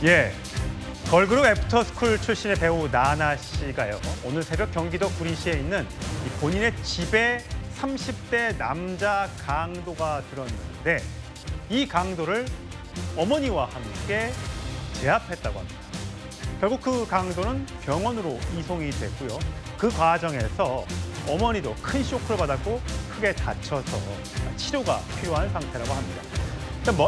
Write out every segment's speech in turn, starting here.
예, 걸그룹 애프터스쿨 출신의 배우 나나 씨가요. 오늘 새벽 경기도 구리시에 있는 본인의 집에 30대 남자 강도가 들었는데 이 강도를 어머니와 함께 제압했다고 합니다. 결국 그 강도는 병원으로 이송이 됐고요. 그 과정에서 어머니도 큰 쇼크를 받았고 크게 다쳐서 치료가 필요한 상태라고 합니다.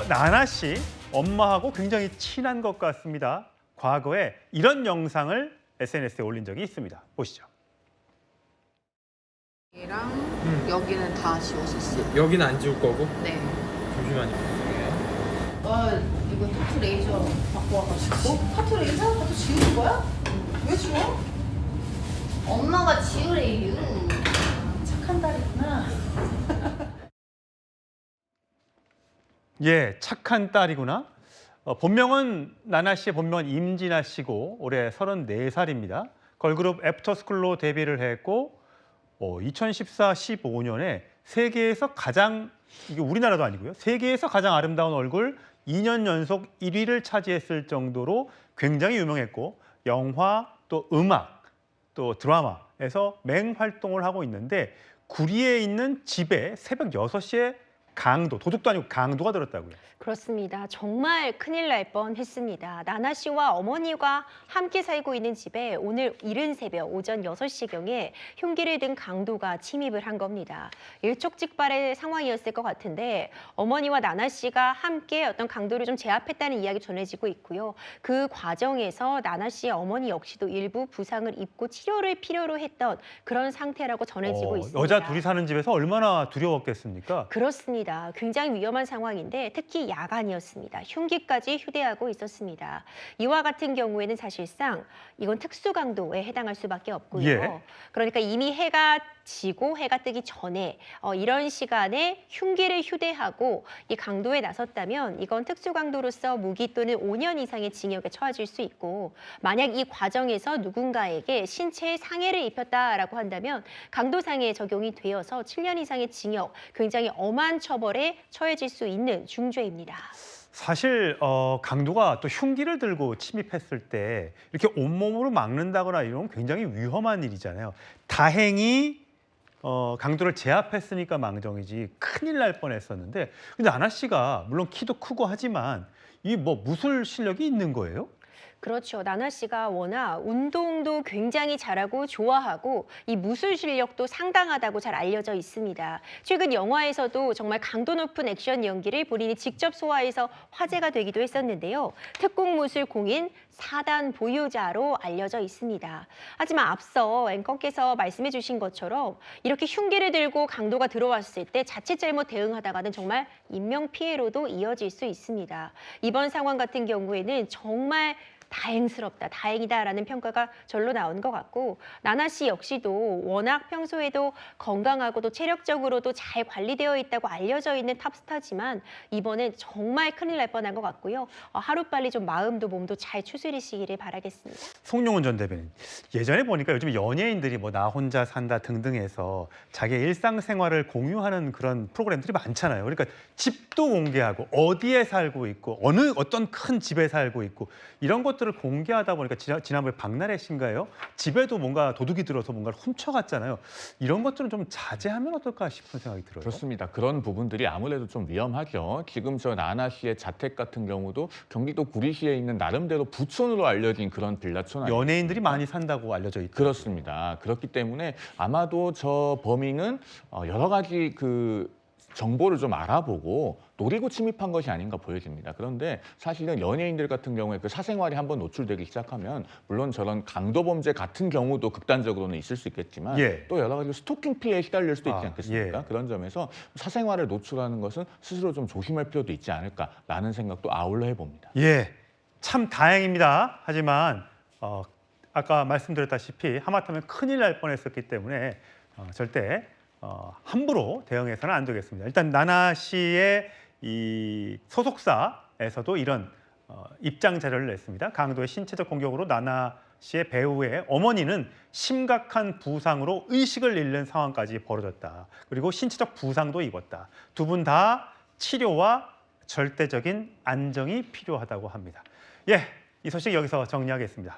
나나 씨 엄마하고 굉장히 친한 것 같습니다. 과거에 이런 영상을 SNS에 올린 적이 있습니다. 보시죠. 얘랑 여기는 다 지웠었어요. 여기는 안 지울 거고? 네. 잠시만요. 이거 타투 레이저 갖고 와가지고. 타투 레이저? 타투 지우는 거야? 왜 지워? 엄마가 지우래요. 착한 딸이구나. 예, 착한 딸이구나. 본명은 나나 씨의 본명은 임진아 씨고 올해 34살입니다. 걸그룹 애프터스쿨로 데뷔를 했고 2014-15년에 세계에서 가장, 이게 우리나라도 아니고요. 세계에서 가장 아름다운 얼굴 2년 연속 1위를 차지했을 정도로 굉장히 유명했고 영화 또 음악 또 드라마에서 맹활동을 하고 있는데 구리에 있는 집에 새벽 6시에 강도, 도둑도 아니고 강도가 들었다고요. 그렇습니다. 정말 큰일 날 뻔했습니다. 나나 씨와 어머니가 함께 살고 있는 집에 오늘 이른 새벽 오전 6시경에 흉기를 든 강도가 침입을 한 겁니다. 일촉즉발의 상황이었을 것 같은데 어머니와 나나 씨가 함께 어떤 강도를 좀 제압했다는 이야기 전해지고 있고요. 그 과정에서 나나 씨의 어머니 역시도 일부 부상을 입고 치료를 필요로 했던 그런 상태라고 전해지고 있습니다. 여자 둘이 사는 집에서 얼마나 두려웠겠습니까? 그렇습니다. 굉장히 위험한 상황인데 특히 야간이었습니다. 흉기까지 휴대하고 있었습니다. 이와 같은 경우에는 사실상 이건 특수강도에 해당할 수밖에 없고요. 예. 그러니까 이미 해가 지고 해가 뜨기 전에 이런 시간에 흉기를 휴대하고 이 강도에 나섰다면 이건 특수강도로서 무기 또는 5년 이상의 징역에 처해질 수 있고 만약 이 과정에서 누군가에게 신체에 상해를 입혔다라고 한다면 강도상해에 적용이 되어서 7년 이상의 징역, 굉장히 엄한 처벌에 처해질 수 있는 중죄입니다. 사실 강도가 또 흉기를 들고 침입했을 때 이렇게 온몸으로 막는다거나 이런 건 굉장히 위험한 일이잖아요. 다행히 강도를 제압했으니까 망정이지 큰일 날 뻔했었는데 근데 나나 씨가 물론 키도 크고 하지만 이 무술 실력이 있는 거예요? 그렇죠. 나나 씨가 워낙 운동도 굉장히 잘하고 좋아하고 이 무술 실력도 상당하다고 잘 알려져 있습니다. 최근 영화에서도 정말 강도 높은 액션 연기를 본인이 직접 소화해서 화제가 되기도 했었는데요. 특공무술 공인 4단 보유자로 알려져 있습니다. 하지만 앞서 앵커께서 말씀해 주신 것처럼 이렇게 흉기를 들고 강도가 들어왔을 때 자칫 잘못 대응하다가는 정말 인명피해로도 이어질 수 있습니다. 이번 상황 같은 경우에는 정말 다행스럽다, 다행이다라는 평가가 절로 나온 것 같고 나나 씨 역시도 워낙 평소에도 건강하고 또 체력적으로도 잘 관리되어 있다고 알려져 있는 탑스타지만 이번엔 정말 큰일 날 뻔한 것 같고요. 하루빨리 좀 마음도 몸도 잘 추스리시기를 바라겠습니다. 송영훈 전 대변인, 예전에 보니까 요즘 연예인들이 나 혼자 산다 등등해서 자기의 일상생활을 공유하는 그런 프로그램들이 많잖아요. 그러니까 집도 공개하고 어디에 살고 있고 어떤 큰 집에 살고 있고 이런 것들을 공개하다 보니까 지난번에 박나래 씨인가요? 집에도 뭔가 도둑이 들어서 뭔가를 훔쳐갔잖아요. 이런 것들은 좀 자제하면 어떨까 싶은 생각이 들어요. 그렇습니다. 그런 부분들이 아무래도 좀 위험하죠. 지금 저 나나 씨의 자택 같은 경우도 경기도 구리시에 있는 나름대로 부촌으로 알려진 그런 빌라촌 아닙니까? 연예인들이 많이 산다고 알려져 있죠. 그렇습니다. 그렇기 때문에 아마도 저 범인은 여러 가지 정보를 좀 알아보고 노리고 침입한 것이 아닌가 보여집니다. 그런데 사실은 연예인들 같은 경우에 그 사생활이 한번 노출되기 시작하면 물론 저런 강도 범죄 같은 경우도 극단적으로는 있을 수 있겠지만 예. 또 여러 가지 스토킹 피해에 시달릴 수도 있지 않겠습니까? 예. 그런 점에서 사생활을 노출하는 것은 스스로 좀 조심할 필요도 있지 않을까라는 생각도 아울러 해봅니다. 예, 참 다행입니다. 하지만 아까 말씀드렸다시피 하마터면 큰일 날 뻔했었기 때문에 절대 함부로 대응해서는 안 되겠습니다. 일단 나나 씨의 이 소속사에서도 이런 입장 자료를 냈습니다. 강도의 신체적 공격으로 나나 씨의 배우의 어머니는 심각한 부상으로 의식을 잃는 상황까지 벌어졌다. 그리고 신체적 부상도 입었다. 두 분 다 치료와 절대적인 안정이 필요하다고 합니다. 예, 이 소식 여기서 정리하겠습니다.